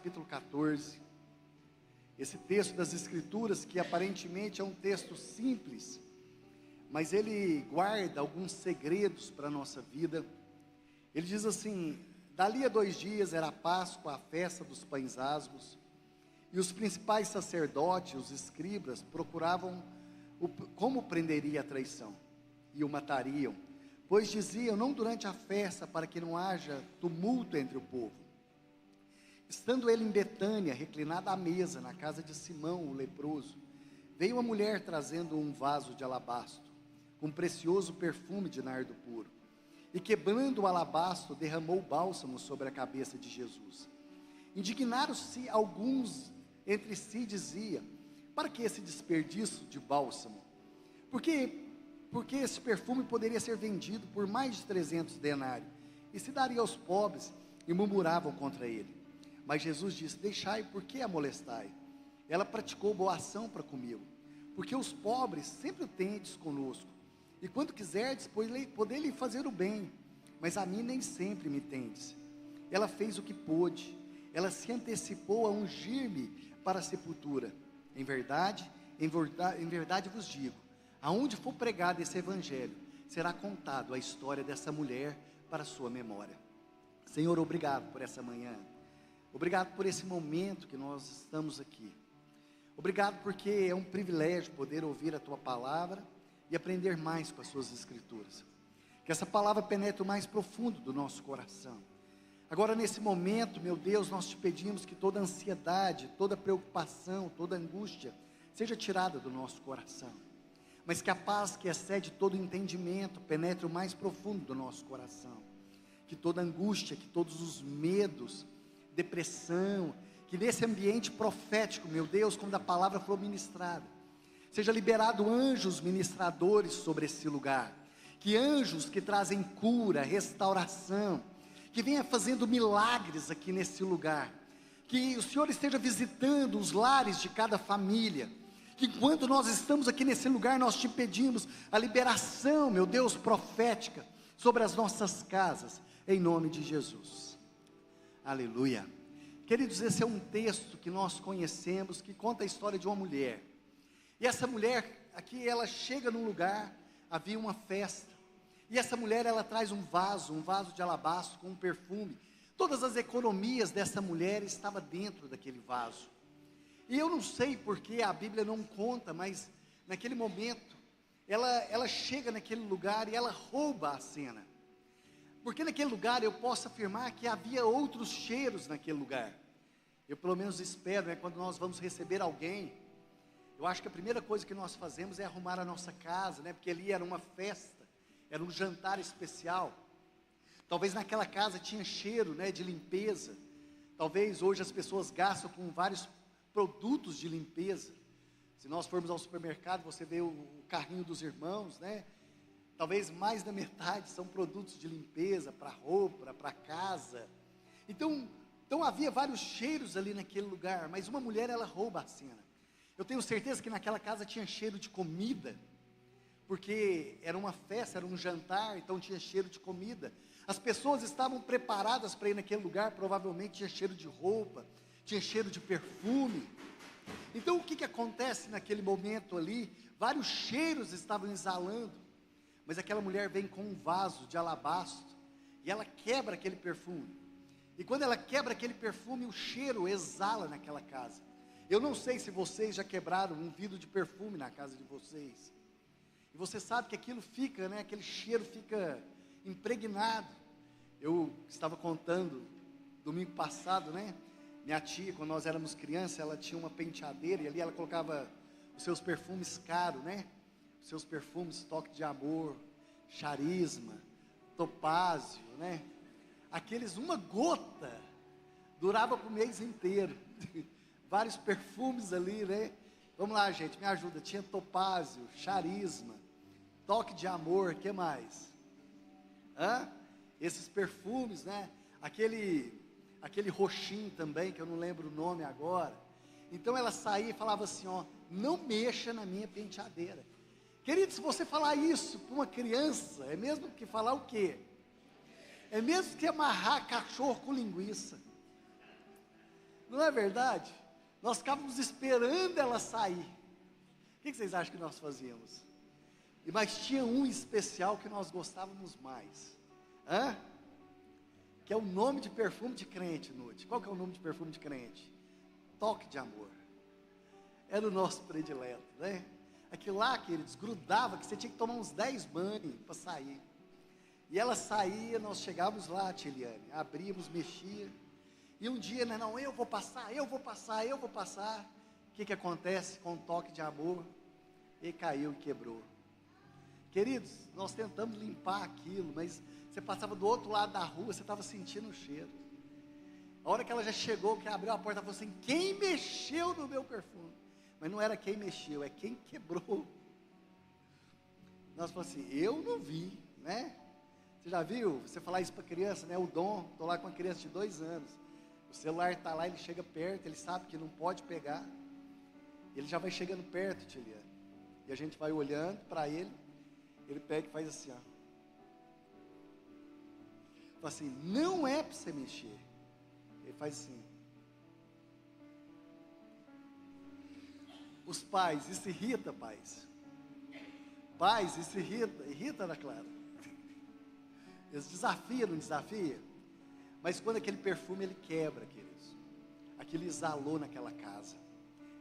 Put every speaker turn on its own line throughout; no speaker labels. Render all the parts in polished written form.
capítulo 14. Esse texto das Escrituras, que aparentemente é um texto simples, mas ele guarda alguns segredos para a nossa vida. Ele diz assim: dali a 2 dias era a Páscoa, a festa dos pães asmos, e os principais sacerdotes, os escribas, procuravam como prenderia a traição, e o matariam, pois diziam: não durante a festa, para que não haja tumulto entre o povo. Estando ele em Betânia, reclinado à mesa, na casa de Simão, o leproso, veio uma mulher trazendo um vaso de alabastro, com precioso perfume de nardo puro, e quebrando o alabastro, derramou bálsamo sobre a cabeça de Jesus. Indignaram-se alguns entre si, dizia: para que esse desperdício de bálsamo? Porque esse perfume poderia ser vendido por mais de 300 denários, e se daria aos pobres, e murmuravam contra ele. Mas Jesus disse: deixai, por que a molestai? Ela praticou boa ação para comigo, porque os pobres sempre o tendes conosco, e quando quiserdes, poder-lhe fazer o bem, mas a mim nem sempre me tendes. Ela fez o que pôde, ela se antecipou a ungir-me para a sepultura. Em verdade vos digo, aonde for pregado esse evangelho, será contado a história dessa mulher para a sua memória. Senhor, obrigado por essa manhã. Obrigado por esse momento que nós estamos aqui. Obrigado porque é um privilégio poder ouvir a Tua palavra e aprender mais com as Suas Escrituras. Que essa palavra penetre o mais profundo do nosso coração. Agora, nesse momento, meu Deus, nós te pedimos que toda ansiedade, toda preocupação, toda angústia seja tirada do nosso coração. Mas que a paz que excede todo entendimento penetre o mais profundo do nosso coração. Que toda angústia, que todos os medos, depressão, que nesse ambiente profético, meu Deus, quando a palavra for ministrada, seja liberado anjos ministradores sobre esse lugar, que anjos que trazem cura, restauração, que venha fazendo milagres aqui nesse lugar, que o Senhor esteja visitando os lares de cada família, que enquanto nós estamos aqui nesse lugar, nós te pedimos a liberação, meu Deus, profética, sobre as nossas casas, em nome de Jesus. Aleluia. Queridos, esse é um texto que nós conhecemos, que conta a história de uma mulher. E essa mulher, aqui ela chega num lugar, havia uma festa. E essa mulher, ela traz um vaso de alabastro com um perfume. Todas as economias dessa mulher estavam dentro daquele vaso. E eu não sei porque a Bíblia não conta, mas naquele momento, ela chega naquele lugar e ela rouba a cena. Porque naquele lugar eu posso afirmar que havia outros cheiros naquele lugar. Eu pelo menos espero, quando nós vamos receber alguém, eu acho que a primeira coisa que nós fazemos é arrumar a nossa casa, porque ali era uma festa, era um jantar especial. Talvez naquela casa tinha cheiro, de limpeza. Talvez hoje as pessoas gastam com vários produtos de limpeza. Se nós formos ao supermercado, você vê o carrinho dos irmãos, talvez mais da metade são produtos de limpeza, para roupa, para casa. Então havia vários cheiros ali naquele lugar, mas uma mulher, ela rouba a cena. Eu tenho certeza que naquela casa tinha cheiro de comida, porque era uma festa, era um jantar, então tinha cheiro de comida. As pessoas estavam preparadas para ir naquele lugar, provavelmente tinha cheiro de roupa, tinha cheiro de perfume. Então o que acontece naquele momento ali? Vários cheiros estavam exalando. Mas aquela mulher vem com um vaso de alabastro, e ela quebra aquele perfume, e quando ela quebra aquele perfume, o cheiro exala naquela casa. Eu não sei se vocês já quebraram um vidro de perfume na casa de vocês, e você sabe que aquilo fica, aquele cheiro fica impregnado. Eu estava contando, domingo passado, minha tia, quando nós éramos crianças, ela tinha uma penteadeira, e ali ela colocava os seus perfumes caros, seus perfumes, toque de amor, charisma, topázio, aqueles, uma gota, durava para o mês inteiro, vários perfumes ali, vamos lá gente, me ajuda, tinha topázio, charisma, toque de amor, o que mais? Esses perfumes, aquele roxinho também, que eu não lembro o nome agora. Então ela saía e falava assim, não mexa na minha penteadeira. Querido, se você falar isso para uma criança, é mesmo que falar o quê? É mesmo que amarrar cachorro com linguiça. Não é verdade? Nós ficávamos esperando ela sair. O que vocês acham que nós fazíamos? Mas tinha um especial que nós gostávamos mais. Hã? Que é o nome de perfume de crente, Nude. Qual que é o nome de perfume de crente? Toque de amor. Era o nosso predileto, né? Aquilo lá, queridos, grudava, que você tinha que tomar uns 10 banhos para sair. E ela saía, nós chegávamos lá, Tiliane, abríamos, mexia. E um dia, né, não, eu vou passar. O que acontece com o toque de amor? Ele caiu e quebrou. Queridos, nós tentamos limpar aquilo, mas você passava do outro lado da rua, você estava sentindo o cheiro. A hora que ela já chegou, que abriu a porta, ela falou assim: quem mexeu no meu perfume? Mas não era quem mexeu, é quem quebrou. Nós falamos assim: eu não vi, né? Você já viu? Você falar isso para criança, né? O Dom, estou lá com uma criança de 2 anos. O celular está lá, ele chega perto, ele sabe que não pode pegar. Ele já vai chegando perto, Tiliane. E a gente vai olhando para ele. Ele pega e faz assim, ó. Fala assim: não é para você mexer. Ele faz assim. Os pais, isso irrita, pais. Pais, isso irrita, Ana Clara. Eles desafiam, não desafia? Mas quando aquele perfume ele quebra, queridos, aquilo exalou naquela casa.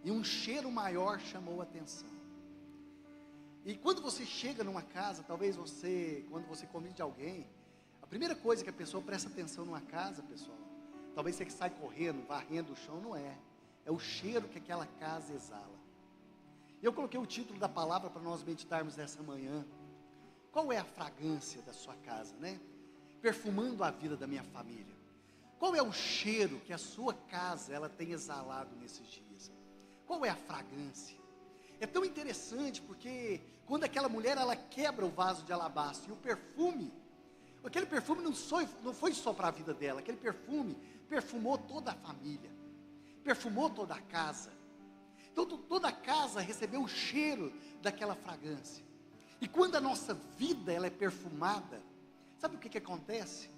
E um cheiro maior chamou a atenção. E quando você chega numa casa, talvez quando você convide alguém, a primeira coisa que a pessoa presta atenção numa casa, pessoal, talvez você que sai correndo, varrendo o chão, não é. É o cheiro que aquela casa exala. E eu coloquei o título da palavra para nós meditarmos nessa manhã. Qual é a fragrância da sua casa, né? Perfumando a vida da minha família. Qual é o cheiro que a sua casa ela tem exalado nesses dias? Qual é a fragrância? É tão interessante porque quando aquela mulher ela quebra o vaso de alabastro e o perfume, aquele perfume não foi só para a vida dela, aquele perfume perfumou toda a família, perfumou toda a casa. Então toda a casa recebeu o cheiro daquela fragrância. E quando a nossa vida ela é perfumada, sabe o que acontece?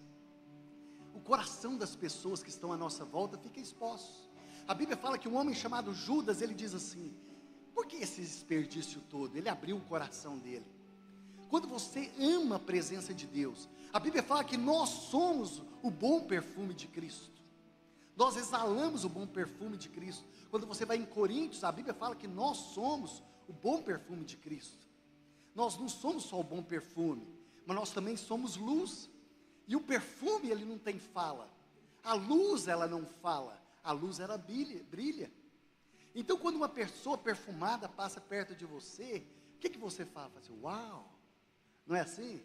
O coração das pessoas que estão à nossa volta fica exposto. A Bíblia fala que um homem chamado Judas, ele diz assim: por que esse desperdício todo? Ele abriu o coração dele. Quando você ama a presença de Deus, a Bíblia fala que nós somos o bom perfume de Cristo. Nós exalamos o bom perfume de Cristo. Quando você vai em Coríntios, a Bíblia fala que nós somos o bom perfume de Cristo. Nós não somos só o bom perfume, mas nós também somos luz. E o perfume ele não tem fala. A luz ela não fala. A luz ela brilha. Então quando uma pessoa perfumada passa perto de você, o que você fala? Fala assim: uau! Não é assim?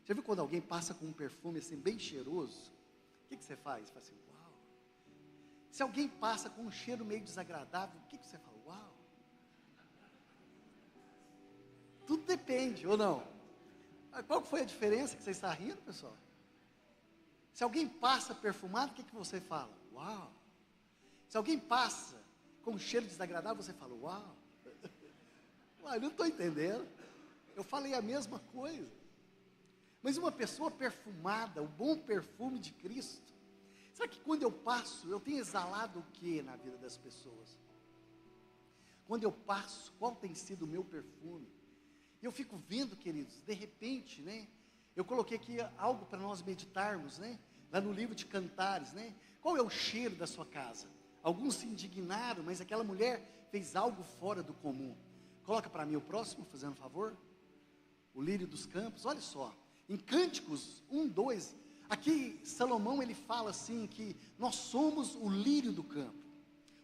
Já viu quando alguém passa com um perfume assim bem cheiroso? O que você faz? Fala assim: uau! Se alguém passa com um cheiro meio desagradável, o que você fala? Uau! Tudo depende, ou não? Qual foi a diferença que você está rindo, pessoal? Se alguém passa perfumado, o que você fala? Uau! Se alguém passa com um cheiro desagradável, você fala: uau! Uai, não estou entendendo. Eu falei a mesma coisa. Mas uma pessoa perfumada, o bom perfume de Cristo, sabe que quando eu passo, eu tenho exalado o que na vida das pessoas? Quando eu passo, qual tem sido o meu perfume? Eu fico vendo, queridos, de repente, né? Eu coloquei aqui algo para nós meditarmos, né? Lá no livro de Cantares, né? Qual é o cheiro da sua casa? Alguns se indignaram, mas aquela mulher fez algo fora do comum. Coloca para mim o próximo, fazendo um favor. O lírio dos campos, olha só. Em Cânticos 1, 2, aqui Salomão ele fala assim que nós somos o lírio do campo.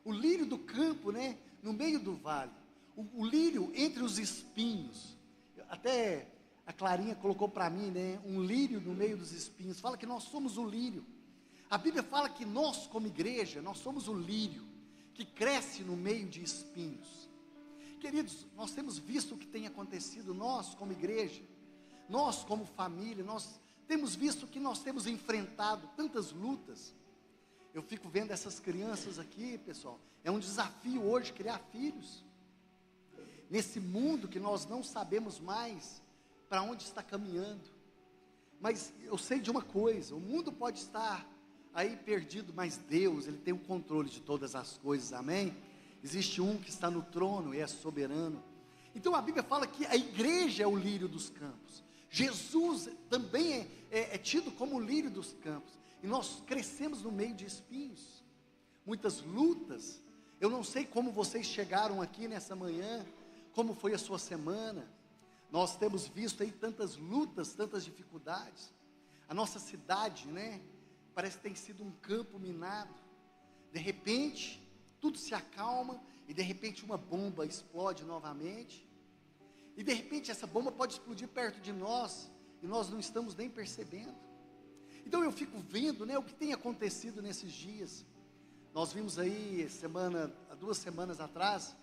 O lírio do campo, né? No meio do vale. O lírio entre os espinhos. Até a Clarinha colocou para mim, né? Um lírio no meio dos espinhos. Fala que nós somos o lírio. A Bíblia fala que nós, como igreja, nós somos o lírio que cresce no meio de espinhos. Queridos, nós temos visto o que tem acontecido, nós como igreja, nós como família, nós temos visto que nós temos enfrentado tantas lutas. Eu fico vendo essas crianças aqui, pessoal, é um desafio hoje criar filhos. Nesse mundo que nós não sabemos mais para onde está caminhando. Mas eu sei de uma coisa, o mundo pode estar aí perdido, mas Deus, Ele tem o controle de todas as coisas, amém? Existe um que está no trono e é soberano. Então a Bíblia fala que a igreja é o lírio dos campos. Jesus também é tido como o lírio dos campos. E nós crescemos no meio de espinhos, muitas lutas. Eu não sei como vocês chegaram aqui nessa manhã, como foi a sua semana. Nós temos visto aí tantas lutas, tantas dificuldades. A nossa cidade, né, parece que tem sido um campo minado. De repente, tudo se acalma e de repente uma bomba explode novamente. E de repente essa bomba pode explodir perto de nós e nós não estamos nem percebendo. Então eu fico vendo, né, o que tem acontecido nesses dias. Nós vimos aí há 2 semanas atrás,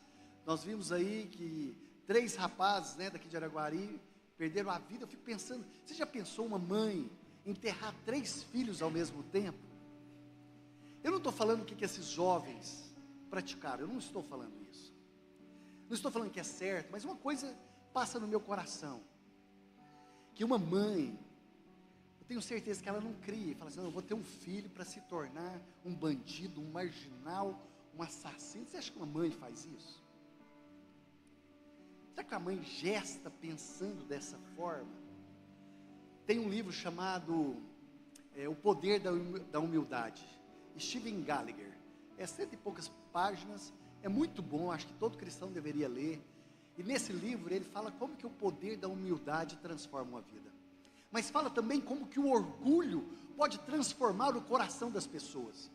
nós vimos aí que 3 rapazes, né, daqui de Araguari perderam a vida. Eu fico pensando, você já pensou uma mãe enterrar 3 filhos ao mesmo tempo? Eu não estou falando o que esses jovens praticaram, eu não estou falando isso. Não estou falando que é certo, mas uma coisa passa no meu coração, que uma mãe, eu tenho certeza que ela não cria, e fala assim, não, eu vou ter um filho para se tornar um bandido, um marginal, um assassino. Você acha que uma mãe faz isso? Será que a mãe gesta pensando dessa forma? Tem um livro chamado O Poder da Humildade, Steven Gallagher, é 100 e poucas páginas, é muito bom, acho que todo cristão deveria ler. E nesse livro ele fala como que o poder da humildade transforma uma vida, mas fala também como que o orgulho pode transformar o coração das pessoas,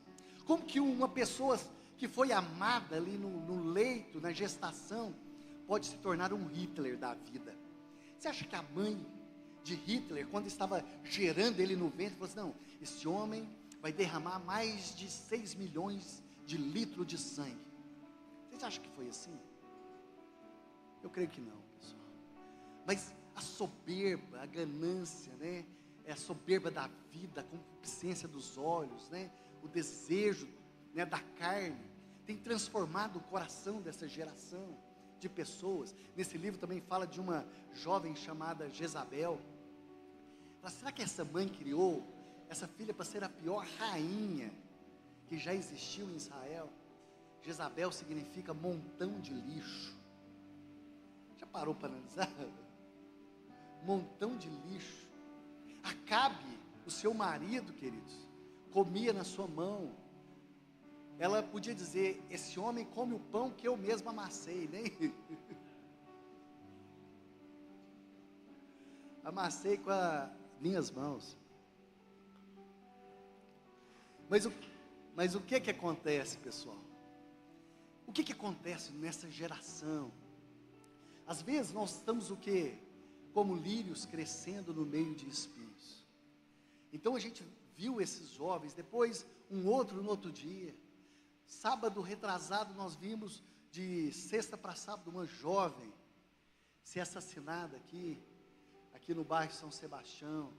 como que uma pessoa que foi amada ali no leito, na gestação, pode se tornar um Hitler da vida. Você acha que a mãe de Hitler, quando estava gerando ele no ventre, falou assim, não, esse homem vai derramar mais de 6 milhões de litros de sangue? Vocês acham que foi assim? Eu creio que não, pessoal. Mas a soberba, a ganância, né? É a soberba da vida, a concupiscência dos olhos, né? O desejo, né, da carne, tem transformado o coração dessa geração de pessoas. Nesse livro também fala de uma jovem chamada Jezabel. Fala, será que essa mãe criou essa filha para ser a pior rainha que já existiu em Israel? Jezabel significa montão de lixo. Já parou para analisar? Montão de lixo. Acabe, o seu marido, queridos, comia na sua mão. Ela podia dizer, esse homem come o pão que eu mesmo amassei, nem amassei com as minhas mãos. Mas o que acontece, pessoal? O que acontece nessa geração? Às vezes nós estamos o quê? Como lírios crescendo no meio de espinhos. Então a gente viu esses jovens, depois um outro no outro dia. Sábado retrasado nós vimos, de sexta para sábado, uma jovem ser assassinada aqui no bairro São Sebastião.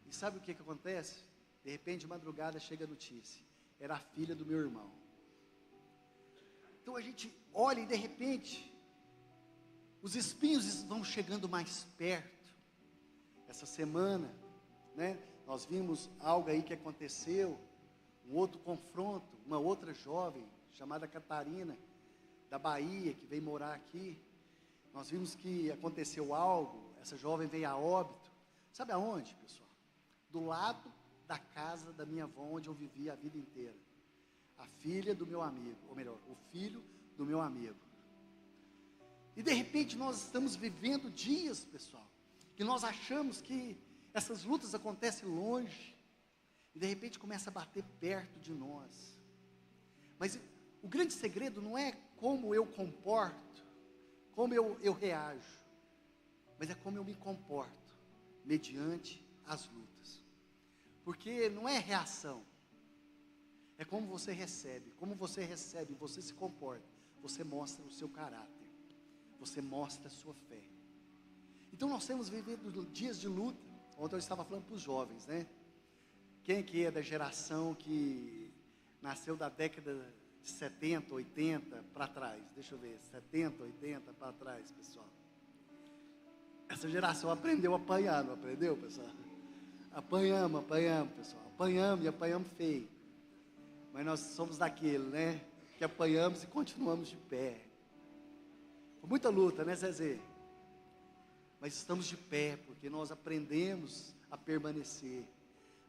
E sabe o que acontece? De repente de madrugada chega a notícia, era a filha do meu irmão. Então a gente olha e de repente os espinhos vão chegando mais perto. Essa semana, né, nós vimos algo aí que aconteceu, um outro confronto, uma outra jovem chamada Catarina, da Bahia, que veio morar aqui. Nós vimos que aconteceu algo, essa jovem veio a óbito. Sabe aonde, pessoal? Do lado da casa da minha avó, onde eu vivi a vida inteira. A filha do meu amigo, ou melhor, o filho do meu amigo. E de repente nós estamos vivendo dias, pessoal, que nós achamos que essas lutas acontecem longe, e de repente começa a bater perto de nós. Mas o grande segredo não é como eu comporto, como eu reajo, mas é como eu me comporto mediante as lutas. Porque não é reação, é como você recebe. Como você recebe, você se comporta, você mostra o seu caráter, você mostra a sua fé. Então nós temos vivido dias de luta. Ontem eu estava falando para os jovens, né? Quem aqui é da geração que nasceu da década de 70, 80 para trás? Deixa eu ver, 70, 80 para trás, pessoal. Essa geração aprendeu a apanhar, não aprendeu, pessoal? Apanhamos, pessoal. Apanhamos e apanhamos feio. Mas nós somos daquele, né? Que apanhamos e continuamos de pé. Foi muita luta, né, Zezé? Mas estamos de pé, porque nós aprendemos a permanecer.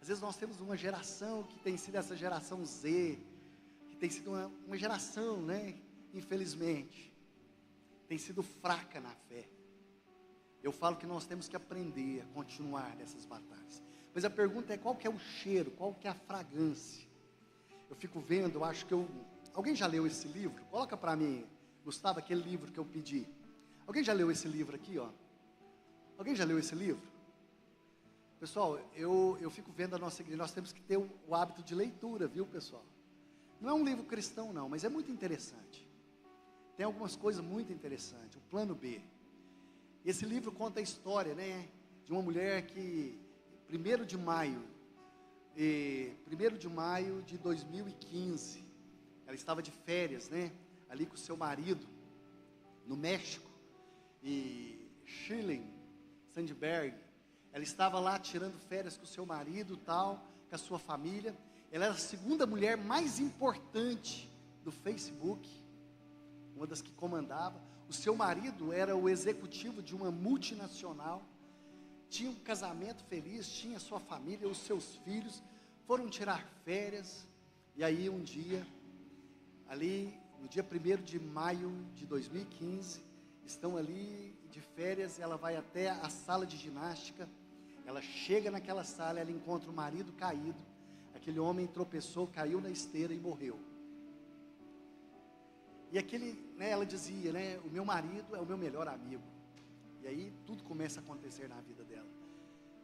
Às vezes nós temos uma geração que tem sido essa geração Z, que tem sido uma geração, né? Infelizmente, tem sido fraca na fé. Eu falo que nós temos que aprender a continuar nessas batalhas. Mas a pergunta é, qual que é o cheiro, qual que é a fragrância? Eu fico vendo, eu acho que alguém já leu esse livro? Coloca para mim, Gustavo, aquele livro que eu pedi. Alguém já leu esse livro aqui, ó? Alguém já leu esse livro? Pessoal, eu fico vendo a nossa igreja, nós temos que ter o hábito de leitura, viu, pessoal? Não é um livro cristão, não, mas é muito interessante. Tem algumas coisas muito interessantes. O Plano B. Esse livro conta a história, né, de uma mulher que, 1º de maio de 2015, ela estava de férias, né, ali com o seu marido, no México, e Shirley Sandberg, ela estava lá tirando férias com o seu marido, tal, com a sua família. Ela era a segunda mulher mais importante do Facebook, uma das que comandava. O seu marido era o executivo de uma multinacional, tinha um casamento feliz, tinha sua família, os seus filhos, foram tirar férias, e aí um dia, ali, no dia 1º de maio de 2015, estão ali de férias, ela vai até a sala de ginástica, ela chega naquela sala, ela encontra o marido caído, aquele homem tropeçou, caiu na esteira e morreu. E ela dizia, né, o meu marido é o meu melhor amigo. E aí tudo começa a acontecer na vida dela.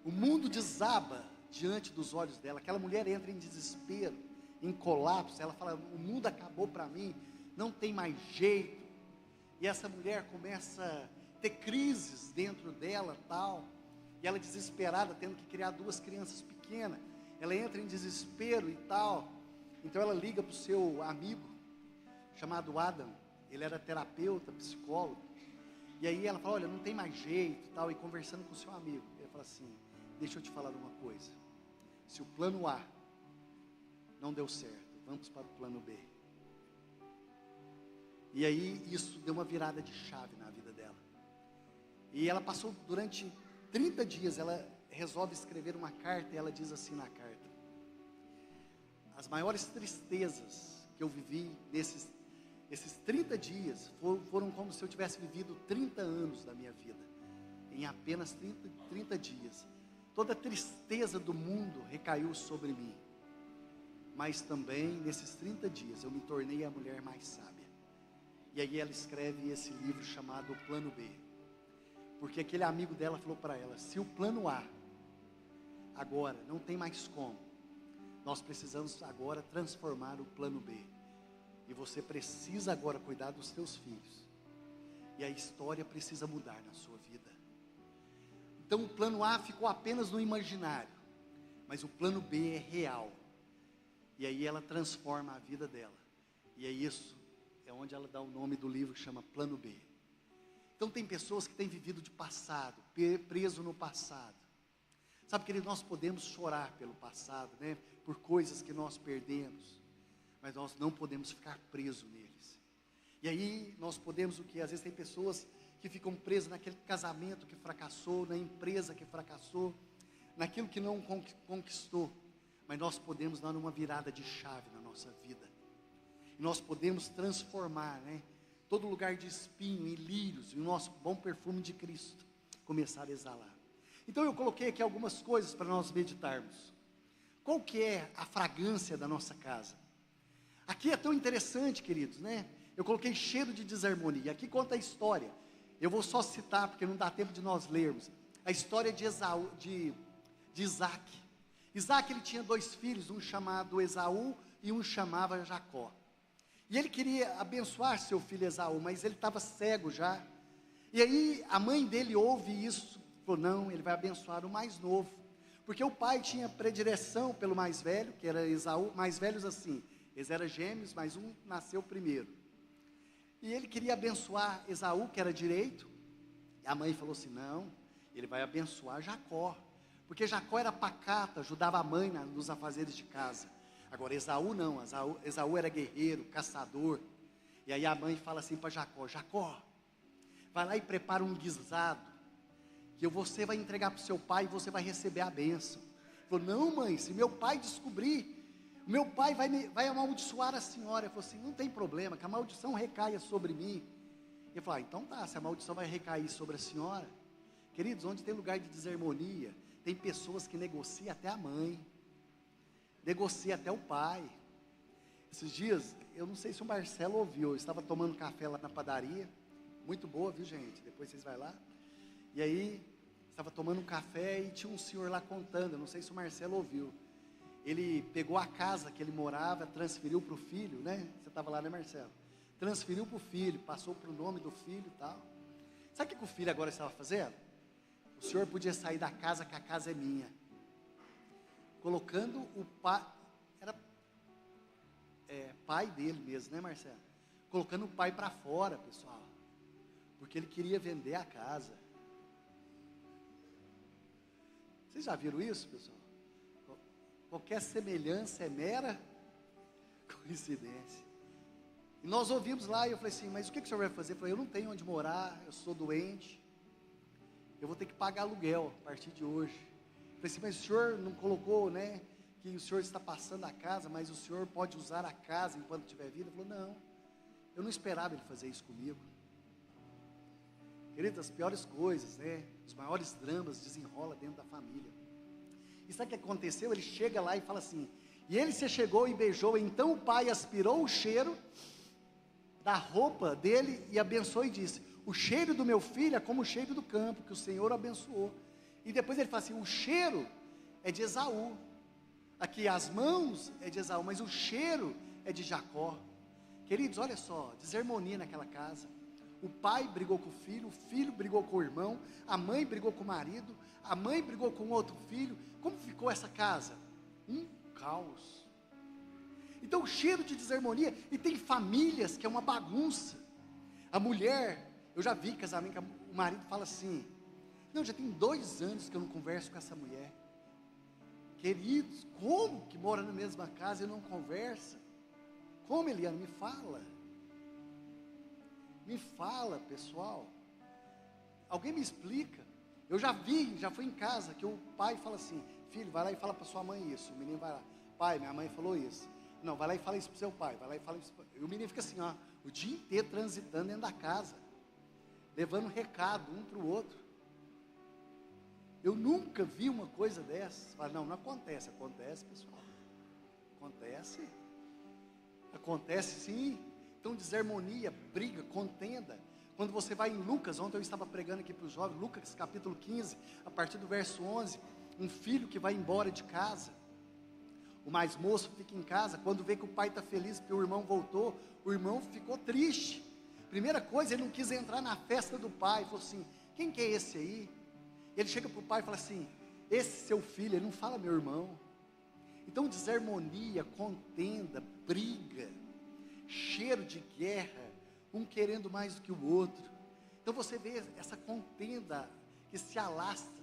O mundo desaba diante dos olhos dela. Aquela mulher entra em desespero, em colapso. Ela fala, o mundo acabou para mim, não tem mais jeito. E essa mulher começa a ter crises dentro dela, tal. E ela desesperada, tendo que criar 2 crianças pequenas. Ela entra em desespero e tal. Então ela liga para o seu amigo, chamado Adam. Ele era terapeuta, psicólogo. E aí ela fala, olha, não tem mais jeito, tal. E conversando com o seu amigo, ele fala assim, deixa eu te falar uma coisa. Se o plano A não deu certo, vamos para o plano B. E aí isso deu uma virada de chave na vida dela. E ela passou durante 30 dias, ela resolve escrever uma carta, e ela diz assim na carta: as maiores tristezas que eu vivi esses 30 dias foram como se eu tivesse vivido 30 anos da minha vida, em apenas 30 dias. Toda a tristeza do mundo recaiu sobre mim, mas também nesses 30 dias eu me tornei a mulher mais sábia. E aí ela escreve esse livro chamado O Plano B, porque aquele amigo dela falou para ela, se o plano A agora não tem mais como, nós precisamos agora transformar o plano B, e você precisa agora cuidar dos seus filhos, e a história precisa mudar na sua vida. Então o plano A ficou apenas no imaginário, mas o plano B é real, e aí ela transforma a vida dela, e é isso, é onde ela dá o nome do livro que chama Plano B. Então tem pessoas que têm vivido de passado, preso no passado. Sabe, querido, nós podemos chorar pelo passado, né? Por coisas que nós perdemos, mas nós não podemos ficar presos neles. E aí nós podemos o quê? Às vezes tem pessoas que ficam presas naquele casamento que fracassou, na empresa que fracassou, naquilo que não conquistou. Mas nós podemos dar uma virada de chave na nossa vida. E nós podemos transformar, né? Todo lugar de espinho em lírios, e o nosso bom perfume de Cristo começar a exalar. Então eu coloquei aqui algumas coisas para nós meditarmos. Qual que é a fragrância da nossa casa? Aqui é tão interessante, queridos, né? Eu coloquei cheiro de desarmonia. Aqui conta a história. Eu vou só citar, porque não dá tempo de nós lermos. A história de Isaac. Isaac, ele tinha 2 filhos, um chamado Esaú e um chamava Jacó. E ele queria abençoar seu filho Esaú, mas ele estava cego já. E aí a mãe dele ouve isso, falou, não, ele vai abençoar o mais novo. Porque o pai tinha predileção pelo mais velho, que era Esaú, mais velhos assim, eles eram gêmeos, mas um nasceu primeiro. E ele queria abençoar Esaú, que era direito. E a mãe falou assim, não, ele vai abençoar Jacó, Porque Jacó era pacato, ajudava a mãe nos afazeres de casa. Agora Esaú não, Esaú era guerreiro, caçador. E aí a mãe fala assim para Jacó: Jacó, vai lá e prepara um guisado, que você vai entregar para o seu pai e você vai receber a bênção. Ele falou: não, mãe, se meu pai descobrir, meu pai vai amaldiçoar a senhora. Ele falou assim: não tem problema, que a maldição recaia sobre mim. Ele falou: então tá, se a maldição vai recair sobre a senhora. Queridos, onde tem lugar de desarmonia, tem pessoas que negociam até a mãe, negocia até o pai. Esses dias, eu não sei se o Marcelo ouviu, eu estava tomando café lá na padaria, muito boa, viu gente, depois vocês vão lá. E aí, estava tomando um café e tinha um senhor lá contando, eu não sei se o Marcelo ouviu. Ele pegou a casa que ele morava, transferiu para o filho, né? Você estava lá, né, Marcelo? Transferiu para o filho, passou para o nome do filho e tal. Sabe o que o filho agora estava fazendo? O senhor podia sair da casa, que a casa é minha. Colocando o pai, era pai dele mesmo, né, Marcelo? Colocando o pai para fora, pessoal. Porque ele queria vender a casa. Vocês já viram isso, pessoal? Qualquer semelhança é mera coincidência. E nós ouvimos lá, e eu falei assim: mas o que o senhor vai fazer? Eu falei: eu não tenho onde morar, eu sou doente, eu vou ter que pagar aluguel a partir de hoje. Eu falei assim: mas o senhor não colocou, né, que o senhor está passando a casa, mas o senhor pode usar a casa enquanto tiver vida? Ele falou: não, eu não esperava ele fazer isso comigo. Queridos, as piores coisas, né, os maiores dramas desenrola dentro da família. E sabe o que aconteceu? Ele chega lá e fala assim: e ele se chegou e beijou, então o pai aspirou o cheiro da roupa dele e abençoou e disse: o cheiro do meu filho é como o cheiro do campo, que o Senhor abençoou. E depois ele fala assim: o cheiro é de Esaú, aqui as mãos é de Esaú, mas o cheiro é de Jacó. Queridos, olha só, desarmonia naquela casa. O pai brigou com o filho brigou com o irmão, a mãe brigou com o marido, a mãe brigou com outro filho. Como ficou essa casa? Um caos. Então, o cheiro de desarmonia. E tem famílias que é uma bagunça. A mulher, eu já vi casamento que o marido fala assim: não, já tem 2 anos que eu não converso com essa mulher. Queridos, como que mora na mesma casa e não conversa? Como, Eliana? Me fala. Me fala, pessoal. Alguém me explica. Eu já fui em casa, que o pai fala assim: filho, vai lá e fala para sua mãe isso. O menino vai lá: pai, minha mãe falou isso. Não, vai lá e fala isso para o seu pai. Vai lá e fala isso. E o menino fica assim, ó, o dia inteiro transitando dentro da casa, levando recado um para o outro. Eu nunca vi uma coisa dessa. Fala: não, não acontece. Acontece, pessoal. Acontece. Acontece sim. Então, desarmonia, briga, contenda. Quando você vai em Lucas, ontem eu estava pregando aqui para os jovens, Lucas capítulo 15, a partir do verso 11, um filho que vai embora de casa, o mais moço fica em casa, quando vê que o pai está feliz porque o irmão voltou, o irmão ficou triste. Primeira coisa, ele não quis entrar na festa do pai, falou assim: quem que é esse aí? Ele chega para o pai e fala assim: esse seu filho, ele não fala meu irmão. Então, desarmonia, contenda, briga, cheiro de guerra, um querendo mais do que o outro. Então você vê essa contenda que se alastra.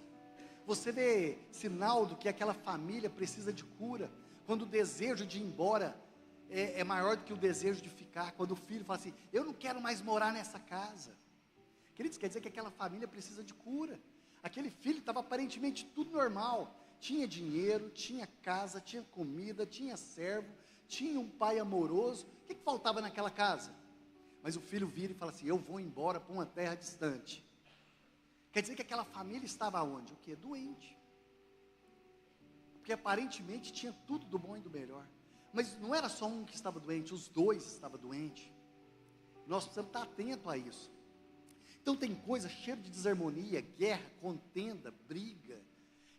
Você vê sinal do que aquela família precisa de cura, quando o desejo de ir embora é maior do que o desejo de ficar. Quando o filho fala assim: eu não quero mais morar nessa casa. Queridos, quer dizer que aquela família precisa de cura. Aquele filho estava aparentemente tudo normal, tinha dinheiro, tinha casa, tinha comida, tinha servo, tinha um pai amoroso. O que faltava naquela casa? Mas o filho vira e fala assim: eu vou embora para uma terra distante. Quer dizer que aquela família estava onde? O quê? Doente. Porque aparentemente tinha tudo do bom e do melhor. Mas não era só um que estava doente, os dois estavam doentes. Nós precisamos estar atentos a isso. Então tem coisa cheia de desarmonia, guerra, contenda, briga.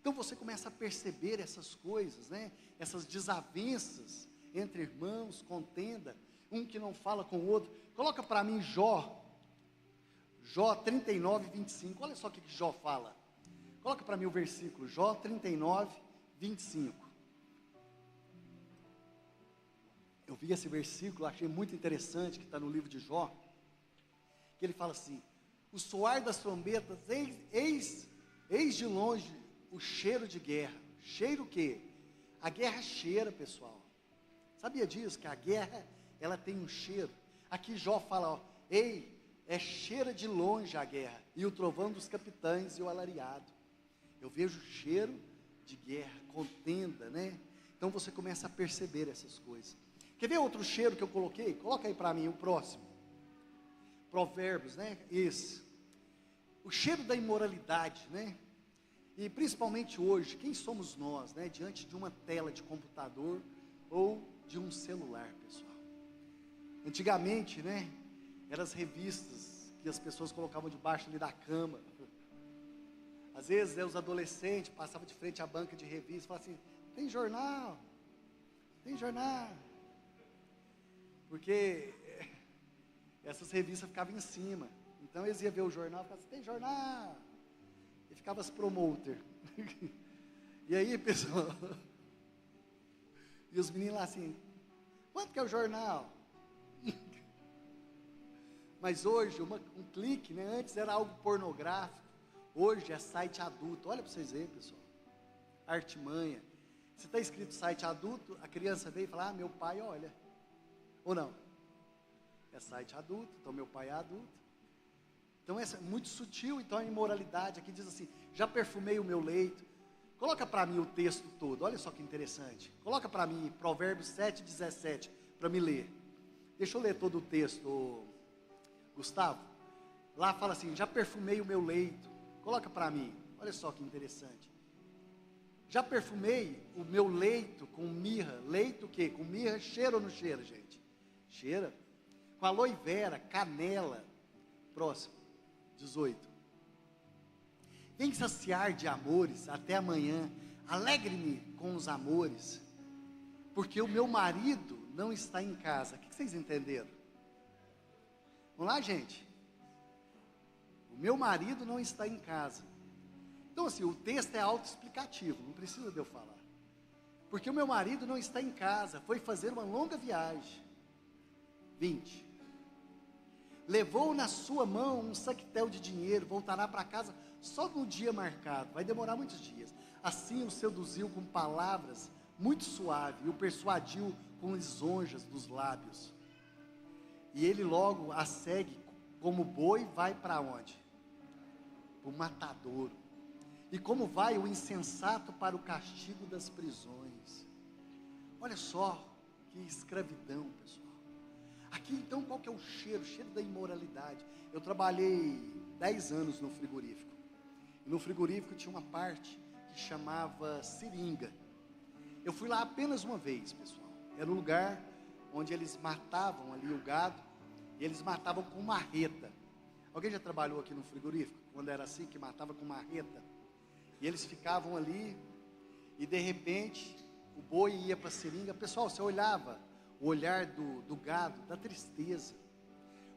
Então você começa a perceber essas coisas, né? Essas desavenças entre irmãos, contenda, um que não fala com o outro. Coloca para mim Jó 39, 25, olha só o que Jó fala. Coloca para mim o versículo, Jó 39, 25. Eu vi esse versículo, achei muito interessante, que está no livro de Jó, que ele fala assim: o soar das trombetas, eis de longe o cheiro de guerra. Cheiro o quê? A guerra cheira, pessoal. Sabia disso? Que a guerra, ela tem um cheiro. Aqui Jó fala, ó, ei, cheira de longe a guerra, e o trovão dos capitães e o alariado. Eu vejo cheiro de guerra, contenda, né? Então você começa a perceber essas coisas. Quer ver outro cheiro que eu coloquei? Coloca aí para mim o próximo. Provérbios, né? Esse. O cheiro da imoralidade, né? E principalmente hoje, quem somos nós, né? Diante de uma tela de computador ou de um celular, pessoal. Antigamente, né? Eram as revistas que as pessoas colocavam debaixo ali da cama. Às vezes, os adolescentes passavam de frente à banca de revista e falavam assim, tem jornal, tem jornal. Porque essas revistas ficavam em cima. Então eles iam ver o jornal e falavam assim, tem jornal. E ficava as promoter. E aí, pessoal, e os meninos lá assim, quanto que é o jornal? Mas hoje, um clique, né? Antes era algo pornográfico, hoje é site adulto. Olha para vocês verem, pessoal, artimanha. Se está escrito site adulto, a criança vem e fala, meu pai olha, ou não? É site adulto, então meu pai é adulto. Então é muito sutil. Então a imoralidade, aqui diz assim, já perfumei o meu leito. Coloca para mim o texto todo, olha só que interessante. Coloca para mim Provérbios 7:17, para me ler. Deixa eu ler todo o texto, Gustavo. Lá fala assim, já perfumei o meu leito. Coloca para mim, olha só que interessante. Já perfumei o meu leito com mirra. Leito o quê? Com mirra, cheira ou não cheira, gente? Cheira. Com aloe vera, canela. Próximo, 18. Vem saciar de amores até amanhã. Alegre-me com os amores, porque o meu marido não está em casa. O que vocês entenderam? Vamos lá, gente? O meu marido não está em casa. Então assim, o texto é autoexplicativo, não precisa de eu falar. Porque o meu marido não está em casa, foi fazer uma longa viagem. 20. Levou na sua mão um saquetel de dinheiro, voltará para casa só no dia marcado, vai demorar muitos dias. Assim o seduziu com palavras muito suaves, e o persuadiu com lisonjas dos lábios. E ele logo a segue como boi, vai para onde? Para o matadouro. E como vai o insensato para o castigo das prisões. Olha só que escravidão, pessoal. Aqui então qual que é o cheiro? O cheiro da imoralidade. Eu trabalhei 10 anos no frigorífico. E no frigorífico tinha uma parte que chamava seringa. Eu fui lá apenas uma vez, pessoal. Era um lugar onde eles matavam ali o gado. E eles matavam com marreta. Alguém já trabalhou aqui no frigorífico? Quando era assim, que matava com marreta? E eles ficavam ali, e de repente, o boi ia para a seringa. Pessoal, você olhava o olhar do gado, da tristeza,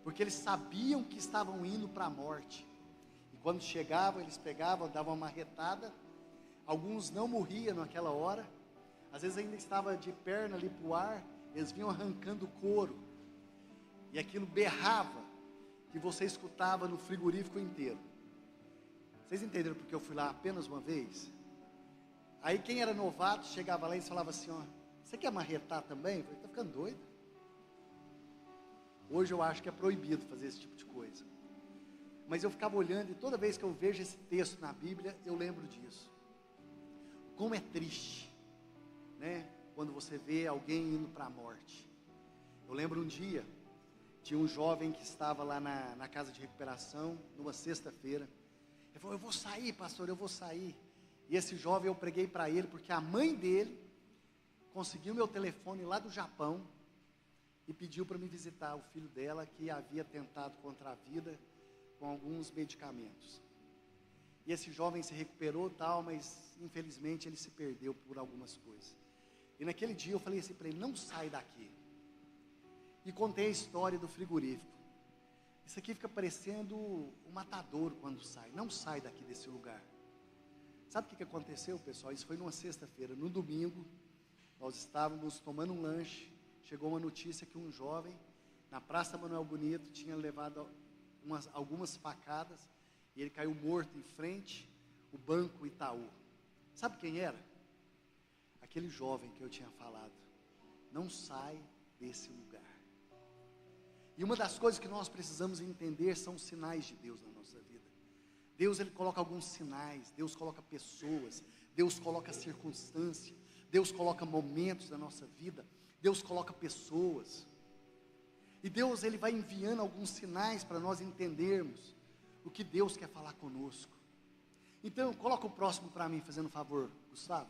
porque eles sabiam que estavam indo para a morte. E quando chegavam, eles pegavam, davam uma marretada. Alguns não morriam naquela hora, às vezes ainda estava de perna ali para o ar, eles vinham arrancando o couro, e aquilo berrava, que você escutava no frigorífico inteiro. Vocês entenderam porque eu fui lá apenas uma vez? Aí quem era novato chegava lá e falava assim, ó, você quer marretar também? Eu falei, está ficando doido? Hoje eu acho que é proibido fazer esse tipo de coisa. Mas eu ficava olhando, e toda vez que eu vejo esse texto na Bíblia, eu lembro disso. Como é triste, né? Quando você vê alguém indo para a morte. Eu lembro um dia, tinha um jovem que estava lá na casa de recuperação, numa sexta-feira. Ele falou, eu vou sair, pastor, eu vou sair. E esse jovem eu preguei para ele, porque a mãe dele conseguiu meu telefone lá do Japão e pediu para me visitar o filho dela, que havia tentado contra a vida com alguns medicamentos. E esse jovem se recuperou tal, mas infelizmente ele se perdeu por algumas coisas. E naquele dia eu falei assim para ele, não sai daqui. E contei a história do frigorífico. Isso aqui fica parecendo um matadouro quando sai. Não sai daqui desse lugar. Sabe o que aconteceu, pessoal? Isso foi numa sexta-feira. No domingo, nós estávamos tomando um lanche. Chegou uma notícia que um jovem, na Praça Manuel Bonito, tinha levado algumas facadas. E ele caiu morto em frente ao Banco Itaú. Sabe quem era? Aquele jovem que eu tinha falado. Não sai desse lugar. E uma das coisas que nós precisamos entender são os sinais de Deus na nossa vida. Deus, Ele coloca alguns sinais, Deus coloca pessoas, Deus coloca circunstâncias, Deus coloca momentos da nossa vida, Deus coloca pessoas. E Deus, Ele vai enviando alguns sinais para nós entendermos o que Deus quer falar conosco. Então, coloca o próximo para mim, fazendo um favor, Gustavo.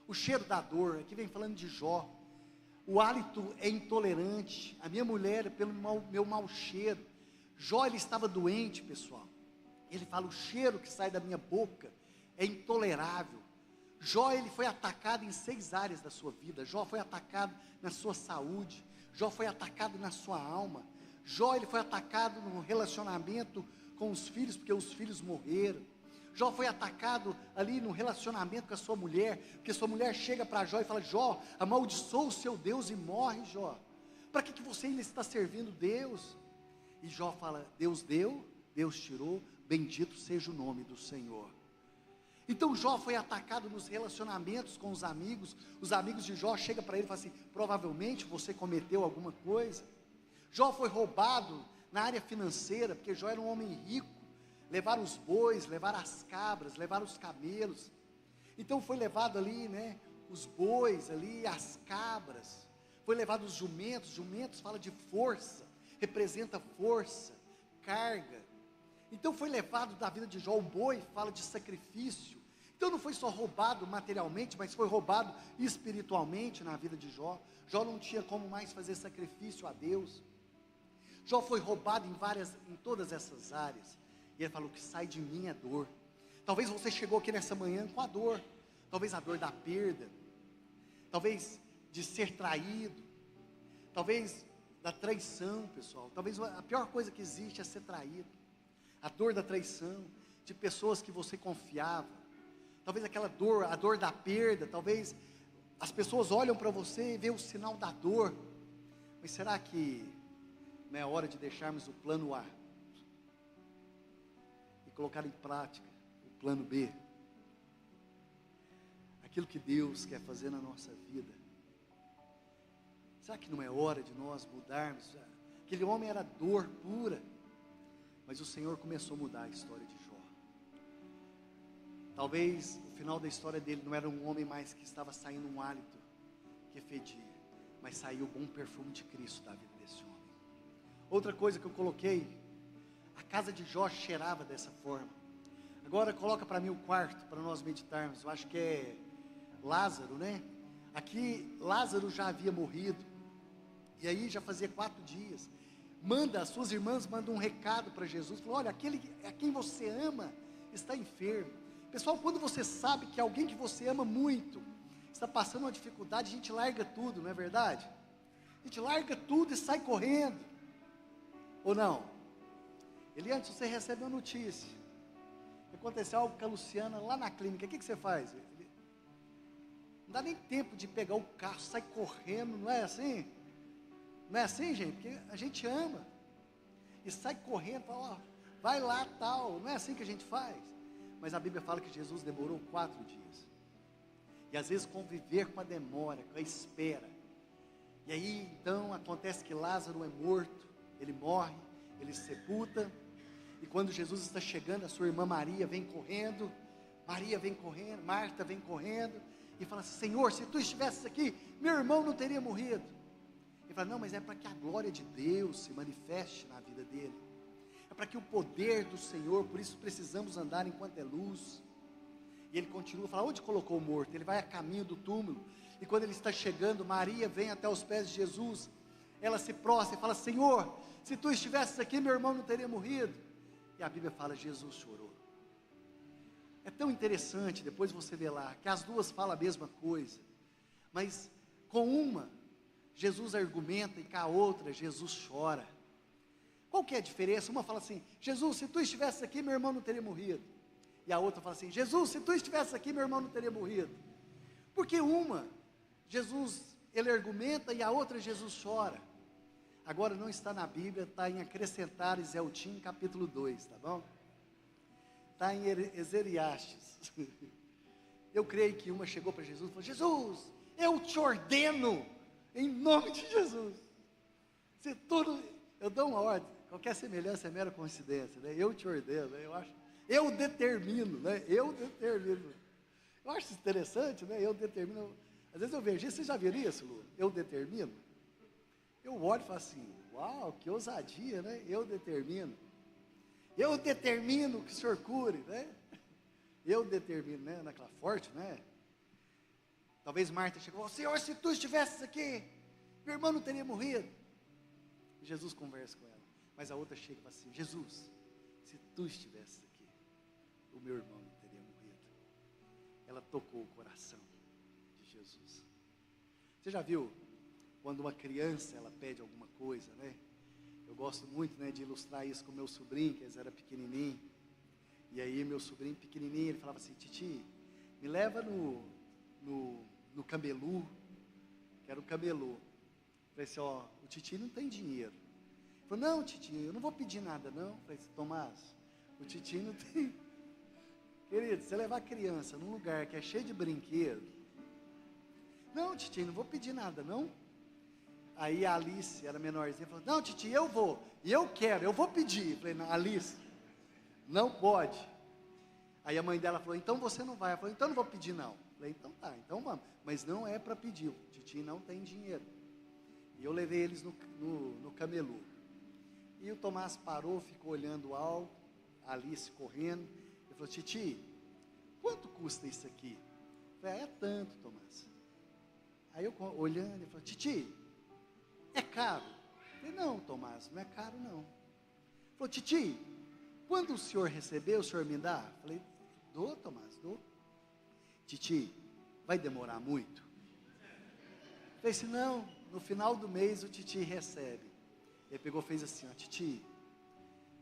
O cheiro da dor, aqui vem falando de Jó. O hálito é intolerante. A minha mulher, pelo meu mau cheiro. Jó, ele estava doente, pessoal. Ele fala, o cheiro que sai da minha boca é intolerável. Jó, ele foi atacado em 6 áreas da sua vida. Jó foi atacado na sua saúde. Jó foi atacado na sua alma. Jó, ele foi atacado no relacionamento com os filhos, porque os filhos morreram. Jó foi atacado ali no relacionamento com a sua mulher, porque sua mulher chega para Jó e fala, Jó, amaldiçoa o seu Deus e morre, Jó. Para que você ainda está servindo Deus? E Jó fala, Deus deu, Deus tirou, bendito seja o nome do Senhor. Então Jó foi atacado nos relacionamentos com os amigos de Jó chegam para ele e falam assim, provavelmente você cometeu alguma coisa. Jó foi roubado na área financeira, porque Jó era um homem rico, levaram os bois, levaram as cabras, levaram os camelos, então foi levado ali, né, os bois ali, as cabras, foi levado os jumentos, jumentos fala de força, representa força, carga, então foi levado da vida de Jó, o boi fala de sacrifício, então não foi só roubado materialmente, mas foi roubado espiritualmente na vida de Jó. Jó não tinha como mais fazer sacrifício a Deus. Jó foi roubado em todas essas áreas. E ele falou que sai de mim é dor. Talvez você chegou aqui nessa manhã com a dor. Talvez a dor da perda. Talvez de ser traído. Talvez da traição, pessoal. Talvez a pior coisa que existe é ser traído. A dor da traição, de pessoas que você confiava. Talvez aquela dor, a dor da perda. Talvez as pessoas olham para você e vê o sinal da dor. Mas será que não é hora de deixarmos o plano A e colocar em prática o plano B? Aquilo que Deus quer fazer na nossa vida. Será que não é hora de nós mudarmos? Aquele homem era dor pura, mas o Senhor começou a mudar a história de Jó. Talvez o final da história dele não era um homem mais que estava saindo um hálito que fedia, mas saiu o bom perfume de Cristo da vida desse homem. Outra coisa que eu coloquei, a casa de Jó cheirava dessa forma. Agora coloca para mim o quarto, para nós meditarmos. Eu acho que é Lázaro, né? Aqui Lázaro já havia morrido, e aí já fazia 4 dias. As suas irmãs mandam um recado para Jesus, falou, olha, aquele a quem você ama está enfermo. Pessoal, quando você sabe que alguém que você ama muito está passando uma dificuldade, a gente larga tudo, não é verdade? A gente larga tudo e sai correndo. Ou não? Eliane, se você recebe uma notícia, aconteceu algo com a Luciana lá na clínica, o que você faz? Não dá nem tempo de pegar o carro, sai correndo, não é assim? Não é assim, gente? Porque a gente ama. E sai correndo, fala, ó, vai lá tal, não é assim que a gente faz? Mas a Bíblia fala que Jesus demorou 4 dias. E às vezes conviver com a demora, com a espera. E aí então acontece que Lázaro é morto, ele morre, ele sepulta. E quando Jesus está chegando, a sua irmã Maria vem correndo, Marta vem correndo, e fala assim, Senhor, se tu estivesses aqui, meu irmão não teria morrido. Ele fala, não, mas é para que a glória de Deus se manifeste na vida dele. É para que o poder do Senhor, por isso precisamos andar enquanto é luz. E ele continua, fala, onde colocou o morto? Ele vai a caminho do túmulo, e quando ele está chegando, Maria vem até os pés de Jesus, ela se prostra e fala, Senhor, se tu estivesses aqui, meu irmão não teria morrido. E a Bíblia fala, Jesus chorou. É tão interessante, depois você vê lá, que as duas falam a mesma coisa, mas com uma, Jesus argumenta, e com a outra, Jesus chora. Qual que é a diferença? Uma fala assim, Jesus, se tu estivesse aqui, meu irmão não teria morrido. E a outra fala assim, Jesus, se tu estivesse aqui, meu irmão não teria morrido. Porque uma, Jesus, ele argumenta, e a outra, Jesus chora. Agora não está na Bíblia, está em Acrescentares Eltim, capítulo 2, tá bom? Está em Ezeriastes. Eu creio que uma chegou para Jesus e falou: Jesus, eu te ordeno, em nome de Jesus. Se tudo, eu dou uma ordem, qualquer semelhança é mera coincidência, né? Eu te ordeno, né? Eu determino, né? Eu determino. Eu acho isso interessante, né? Eu determino. Às vezes eu vejo, você já viu isso, Lu? Eu determino. Eu olho e falo assim: uau, que ousadia, né? Eu determino. Eu determino que o Senhor cure, né? Eu determino, né? Naquela forte, né? Talvez Marta chegou: Senhor, se tu estivesses aqui, meu irmão não teria morrido. E Jesus conversa com ela. Mas a outra chega e fala assim: Jesus, se tu estivesses aqui, o meu irmão não teria morrido. Ela tocou o coração de Jesus. Você já viu quando uma criança ela pede alguma coisa, né? Eu gosto muito, né, de ilustrar isso com meu sobrinho, que eles era pequenininho. E aí meu sobrinho pequenininho, ele falava assim: Titi, me leva no camelô, que era o camelô. Eu falei assim: ó, o Titi não tem dinheiro. Ele falou: não, Titi, eu não vou pedir nada não. Eu falei assim: Tomás, o Titi não tem. Querido, você levar a criança num lugar que é cheio de brinquedo, não, Titi, não vou pedir nada não. Aí a Alice era menorzinha, falou: não, Titi, eu vou, e eu quero, eu vou pedir. Eu falei: não, Alice, não pode. Aí a mãe dela falou: então você não vai. Ela falou: então não vou pedir não. Eu falei: então tá, então vamos. Mas não é para pedir, o Titi não tem dinheiro. E eu levei eles no camelô. E o Tomás parou, ficou olhando algo, a Alice correndo. Ele falou: Titi, quanto custa isso aqui? Eu falei: é tanto, Tomás. Aí eu olhando, ele falou: Titi, é caro? Eu falei: não, Tomás, não é caro não. Ele falou: Titi, quando o senhor receber, o senhor me dá? Eu falei: dou, Tomás, dou. Titi, vai demorar muito? Eu falei assim: não, no final do mês o Titi recebe. Ele pegou e fez assim: ó, Titi,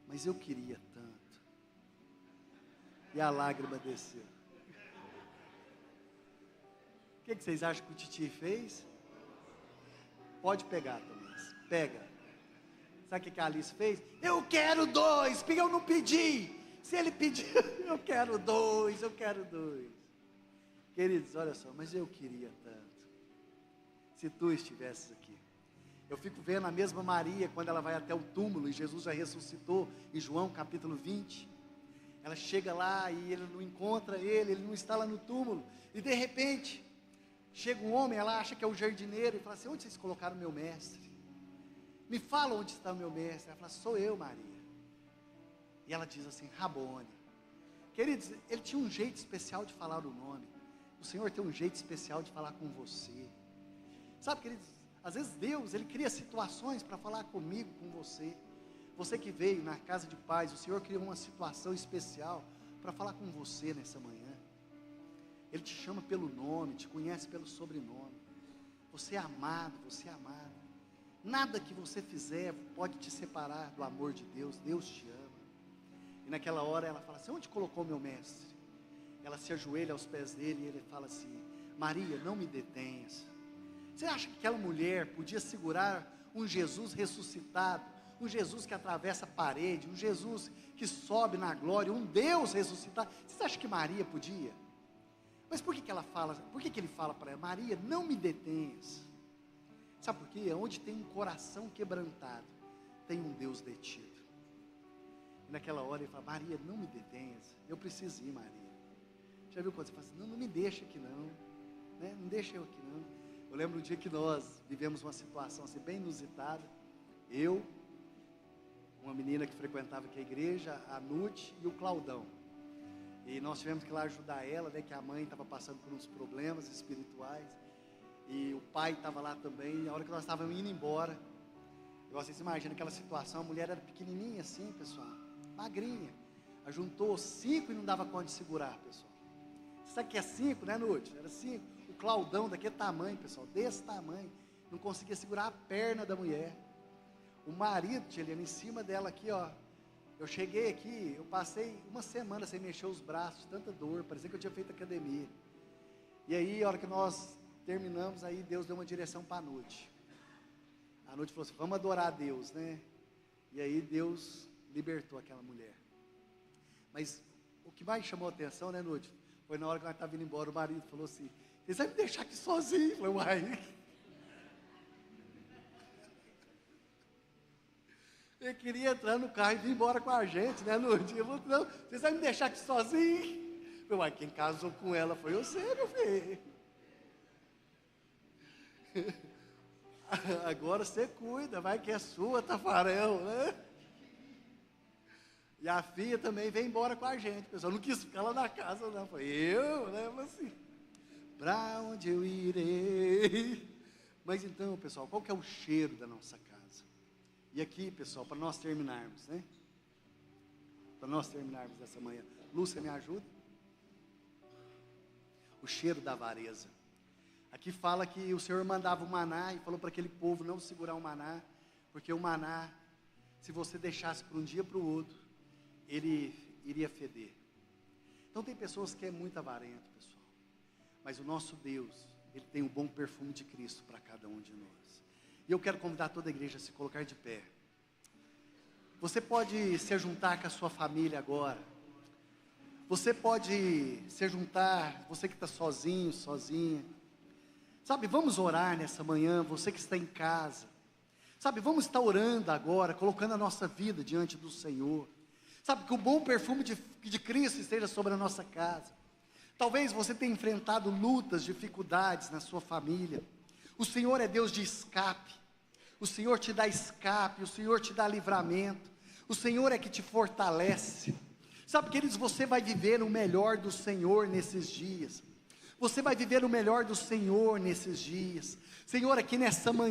mas eu queria tanto. E a lágrima desceu. O que vocês acham que o Titi fez? Pode pegar, Tomás, pega. Sabe o que a Alice fez? Eu quero 2, porque eu não pedi. Se ele pedir, eu quero 2, eu quero 2. Queridos, olha só, mas eu queria tanto. Se tu estivesses aqui. Eu fico vendo a mesma Maria, quando ela vai até o túmulo, e Jesus já ressuscitou, em João capítulo 20. Ela chega lá e ele não encontra ele não está lá no túmulo. E de repente, chega um homem, ela acha que é o jardineiro, e fala assim: onde vocês colocaram o meu mestre? Me fala onde está o meu mestre. Ela fala: sou eu, Maria. E ela diz assim: Rabone. Queridos, ele tinha um jeito especial de falar o nome. O Senhor tem um jeito especial de falar com você. Sabe, queridos, às vezes Deus, Ele cria situações para falar comigo, com você. Você que veio na casa de paz, o Senhor criou uma situação especial para falar com você nessa manhã. Ele te chama pelo nome, te conhece pelo sobrenome. Você é amado, você é amada. Nada que você fizer pode te separar do amor de Deus. Deus te ama. E naquela hora ela fala assim: onde colocou meu mestre? Ela se ajoelha aos pés dele e ele fala assim: Maria, não me detenhas. Você acha que aquela mulher podia segurar um Jesus ressuscitado, um Jesus que atravessa a parede, um Jesus que sobe na glória, um Deus ressuscitado? Você acha que Maria podia? Mas por que ela fala, por que ele fala para ela: Maria, não me detenhas? Sabe por quê? Onde tem um coração quebrantado, tem um Deus detido. E naquela hora ele fala: Maria, não me detenhas, eu preciso ir, Maria. Já viu quando você fala assim: não me deixa aqui não, né? Não deixa eu aqui não. Eu lembro um dia que nós vivemos uma situação assim bem inusitada. Eu, uma menina que frequentava aqui a igreja, a Nute e o Claudão. E nós tivemos que ir lá ajudar ela, né, que a mãe estava passando por uns problemas espirituais. E o pai estava lá também. E a hora que nós estávamos indo embora, vocês imaginam aquela situação, a mulher era pequenininha assim, pessoal, magrinha. Ajuntou 5 e não dava conta de segurar, pessoal. Você sabe o que é 5, né, Nute? Era 5. O Claudão daquele tamanho, pessoal, desse tamanho, não conseguia segurar a perna da mulher. O marido, ele em cima dela aqui, ó. Eu cheguei aqui, eu passei uma semana sem mexer os braços, tanta dor, parecia que eu tinha feito academia. E aí, a hora que nós terminamos, aí Deus deu uma direção para a Nute. A Nute falou assim: vamos adorar a Deus, né? E aí Deus libertou aquela mulher. Mas o que mais chamou a atenção, né, Nute? Foi na hora que nós estávamos indo embora, o marido falou assim: "Você vai me deixar aqui sozinho?" Eu falei: "Uai." Ele queria entrar no carro e vir embora com a gente, né? No dia, eu falei: "Não, vocês vão me deixar aqui sozinho?" Eu falei: "Uai, quem casou com ela foi você, meu filho. Agora você cuida, vai que é sua, Tafarel, né?" E a filha também veio embora com a gente. O pessoal não quis ficar lá na casa, não. Foi eu, né? Eu falei assim: "Para onde eu irei?" Mas então, pessoal, qual que é o cheiro da nossa casa? E aqui, pessoal, para nós terminarmos, né? Para nós terminarmos essa manhã. Lúcia, me ajuda? O cheiro da avareza. Aqui fala que o Senhor mandava o maná e falou para aquele povo não segurar o maná, porque o maná, se você deixasse para um dia para o outro, ele iria feder. Então tem pessoas que é muito avarento, pessoal. Mas o nosso Deus, Ele tem um bom perfume de Cristo para cada um de nós. E eu quero convidar toda a igreja a se colocar de pé. Você pode se juntar com a sua família agora. Você pode se juntar, você que está sozinho, sozinha. Sabe, vamos orar nessa manhã, você que está em casa. Sabe, vamos estar orando agora, colocando a nossa vida diante do Senhor. Sabe, que o bom perfume de Cristo esteja sobre a nossa casa. Talvez você tenha enfrentado lutas, dificuldades na sua família. O Senhor é Deus de escape. O Senhor te dá escape, o Senhor te dá livramento. O Senhor é que te fortalece. Sabe, queridos, você vai viver o melhor do Senhor nesses dias. Você vai viver o melhor do Senhor nesses dias. Senhor, aqui nessa manhã,